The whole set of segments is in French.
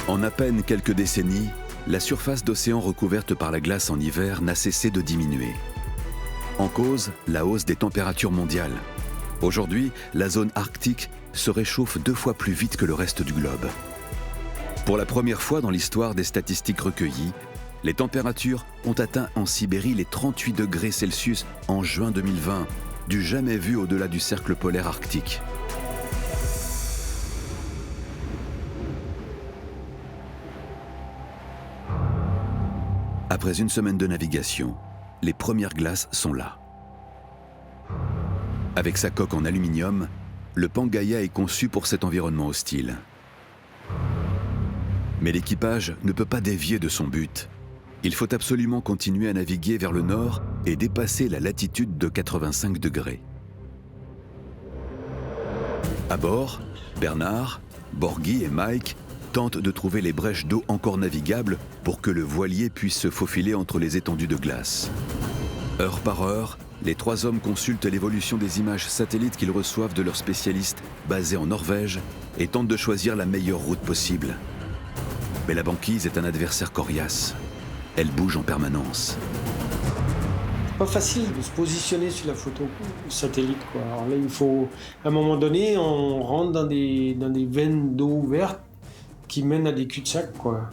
En à peine quelques décennies, la surface d'océan recouverte par la glace en hiver n'a cessé de diminuer. En cause, la hausse des températures mondiales. Aujourd'hui, la zone arctique se réchauffe 2 fois plus vite que le reste du globe. Pour la première fois dans l'histoire des statistiques recueillies, les températures ont atteint en Sibérie les 38 degrés Celsius en juin 2020, du jamais vu au-delà du cercle polaire arctique. Après une semaine de navigation, les premières glaces sont là. Avec sa coque en aluminium, le Pangaea est conçu pour cet environnement hostile. Mais l'équipage ne peut pas dévier de son but. Il faut absolument continuer à naviguer vers le nord et dépasser la latitude de 85 degrés. À bord, Bernard, Borghi et Mike tentent de trouver les brèches d'eau encore navigables pour que le voilier puisse se faufiler entre les étendues de glace. Heure par heure, les 3 hommes consultent l'évolution des images satellites qu'ils reçoivent de leurs spécialistes basés en Norvège et tentent de choisir la meilleure route possible. Mais la banquise est un adversaire coriace. Elle bouge en permanence. C'est pas facile de se positionner sur la photo satellite, quoi. Alors là, il faut, à un moment donné, on rentre dans des veines d'eau ouvertes qui mènent à des cul-de-sac, quoi.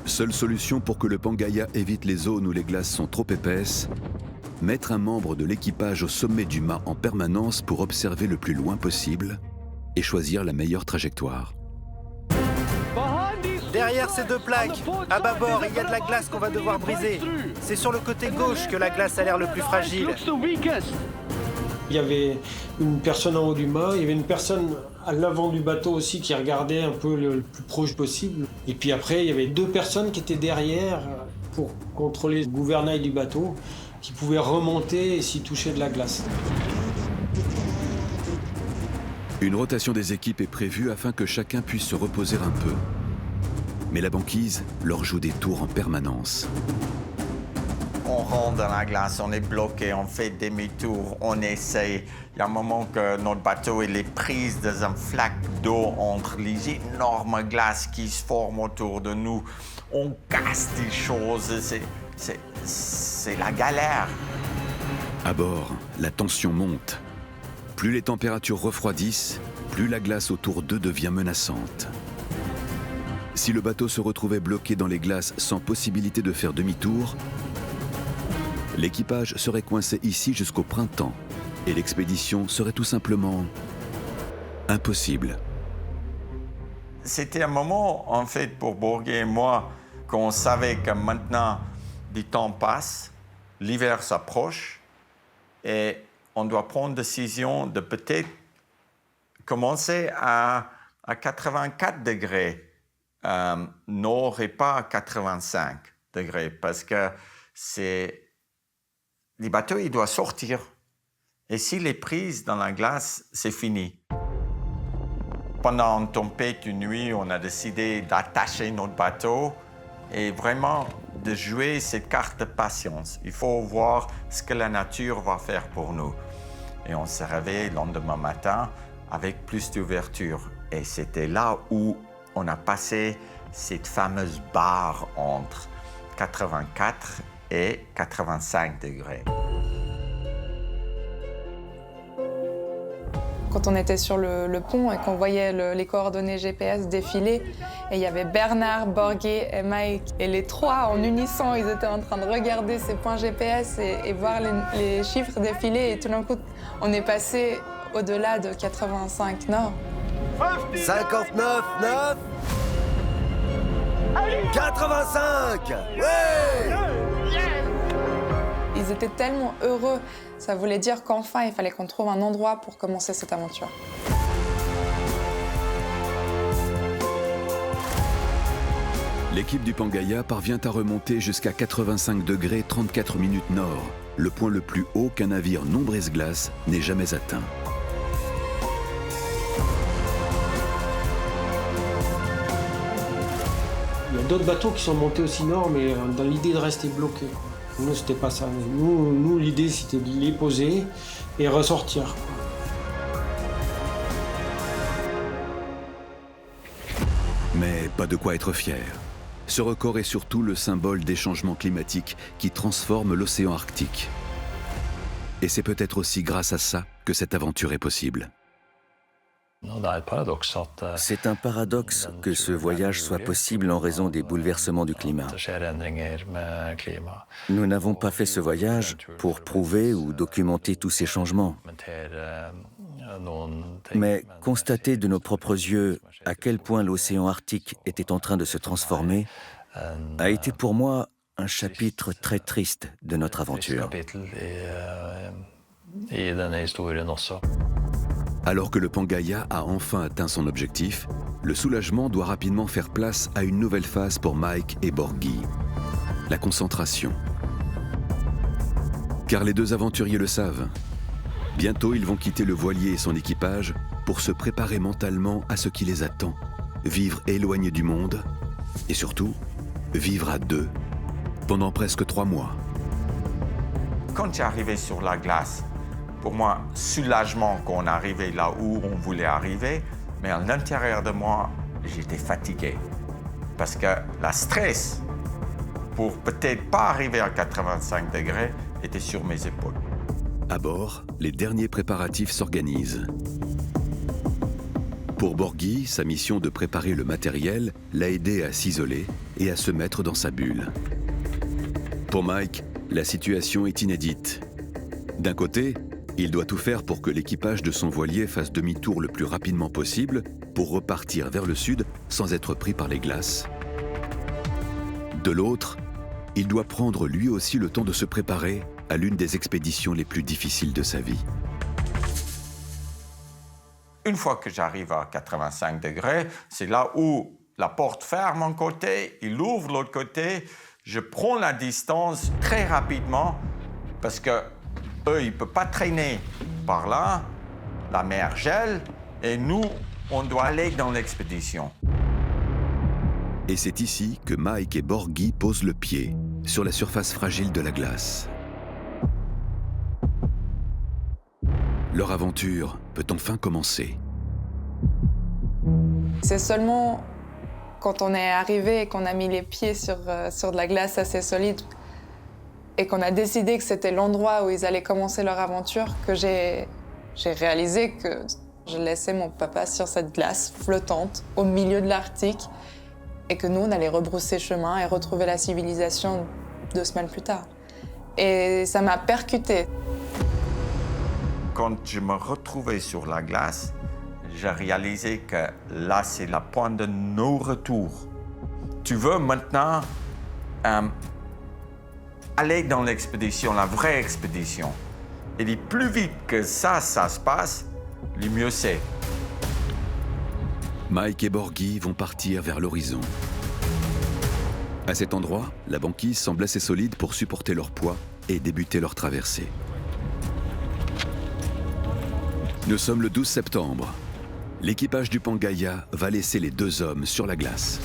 Seule solution pour que le Pangaea évite les zones où les glaces sont trop épaisses, mettre un membre de l'équipage au sommet du mât en permanence pour observer le plus loin possible et choisir la meilleure trajectoire. Derrière ces 2 plaques, à bâbord, il y a de la glace qu'on va devoir briser. C'est sur le côté gauche que la glace a l'air le plus fragile. Il y avait une personne en haut du mât, il y avait une personne à l'avant du bateau aussi qui regardait un peu le plus proche possible. Et puis après, il y avait 2 personnes qui étaient derrière pour contrôler le gouvernail du bateau, qui pouvaient remonter et s'y toucher de la glace. Une rotation des équipes est prévue afin que chacun puisse se reposer un peu. Mais la banquise leur joue des tours en permanence. On rentre dans la glace, on est bloqué, on fait demi-tour, on essaye. Il y a un moment que notre bateau il est pris dans un flaque d'eau entre les énormes glaces qui se forment autour de nous. On casse des choses, c'est la galère. À bord, la tension monte. Plus les températures refroidissent, plus la glace autour d'eux devient menaçante. Si le bateau se retrouvait bloqué dans les glaces sans possibilité de faire demi-tour, l'équipage serait coincé ici jusqu'au printemps et l'expédition serait tout simplement impossible. C'était un moment, en fait, pour Borghi et moi, qu'on savait que maintenant, du temps passe, l'hiver s'approche et on doit prendre décision de peut-être commencer à 84 degrés. Nord et pas à 85 degrés parce que les bateaux ils doivent sortir et s'il est pris dans la glace c'est fini. Pendant une tempête une nuit on a décidé d'attacher notre bateau et vraiment de jouer cette carte de patience. Il faut voir ce que la nature va faire pour nous et on se réveille le lendemain matin avec plus d'ouverture et c'était là où on a passé cette fameuse barre entre 84 et 85 degrés. Quand on était sur le pont et qu'on voyait les coordonnées GPS défiler, et il y avait Bernard, Borghi et Mike, et les 3 en unisson, ils étaient en train de regarder ces points GPS et voir les chiffres défiler, et tout d'un coup, on est passé au-delà de 85 nord. 59, 9 85 ouais. Ils étaient tellement heureux. Ça voulait dire qu'enfin, il fallait qu'on trouve un endroit pour commencer cette aventure. L'équipe du Pangaea parvient à remonter jusqu'à 85 degrés 34 minutes nord, le point le plus haut qu'un navire non brise-glace n'ait jamais atteint. Il y a d'autres bateaux qui sont montés aussi nord, mais dans l'idée de rester bloqués, quoi. Nous, c'était pas ça. Nous l'idée, c'était de les poser et ressortir, quoi. Mais Mais pas de quoi être fier. Ce record est surtout le symbole des changements climatiques qui transforment l'océan Arctique. Et c'est peut-être aussi grâce à ça que cette aventure est possible. C'est un paradoxe que ce voyage soit possible en raison des bouleversements du climat. Nous n'avons pas fait ce voyage pour prouver ou documenter tous ces changements, mais constater de nos propres yeux à quel point l'océan Arctique était en train de se transformer a été pour moi un chapitre très triste de notre aventure. Alors que le Pangaea a enfin atteint son objectif, le soulagement doit rapidement faire place à une nouvelle phase pour Mike et Borghi, la concentration. Car les deux aventuriers le savent. Bientôt, ils vont quitter le voilier et son équipage pour se préparer mentalement à ce qui les attend, vivre éloignés du monde et surtout, vivre à deux pendant presque 3 mois. Quand j'arrivais sur la glace, pour moi, soulagement qu'on arrivait là où on voulait arriver, mais à l'intérieur de moi, j'étais fatigué. Parce que le stress, pour peut-être pas arriver à 85 degrés, était sur mes épaules. À bord, les derniers préparatifs s'organisent. Pour Borghi, sa mission de préparer le matériel l'a aidé à s'isoler et à se mettre dans sa bulle. Pour Mike, la situation est inédite. D'un côté, il doit tout faire pour que l'équipage de son voilier fasse demi-tour le plus rapidement possible pour repartir vers le sud sans être pris par les glaces. De l'autre, il doit prendre lui aussi le temps de se préparer à l'une des expéditions les plus difficiles de sa vie. Une fois que j'arrive à 85 degrés, c'est là où la porte ferme un côté, il ouvre l'autre côté. Je prends la distance très rapidement parce que eux, ils ne peuvent pas traîner par là. La mer gèle et nous, on doit aller dans l'expédition. Et c'est ici que Mike et Borghi posent le pied sur la surface fragile de la glace. Leur aventure peut enfin commencer. C'est seulement quand on est arrivé et qu'on a mis les pieds sur de la glace assez solide et qu'on a décidé que c'était l'endroit où ils allaient commencer leur aventure que j'ai réalisé que je laissais mon papa sur cette glace flottante au milieu de l'Arctique et que nous, on allait rebrousser chemin et retrouver la civilisation 2 semaines plus tard. Et ça m'a percuté. Quand je me retrouvais sur la glace, j'ai réalisé que là, c'est la pointe de non-retour. Tu veux maintenant aller dans l'expédition, la vraie expédition. Et le plus vite que ça se passe, le mieux c'est. Mike et Borghi vont partir vers l'horizon. À cet endroit, la banquise semble assez solide pour supporter leur poids et débuter leur traversée. Nous sommes le 12 septembre. L'équipage du Pangaea va laisser les 2 hommes sur la glace.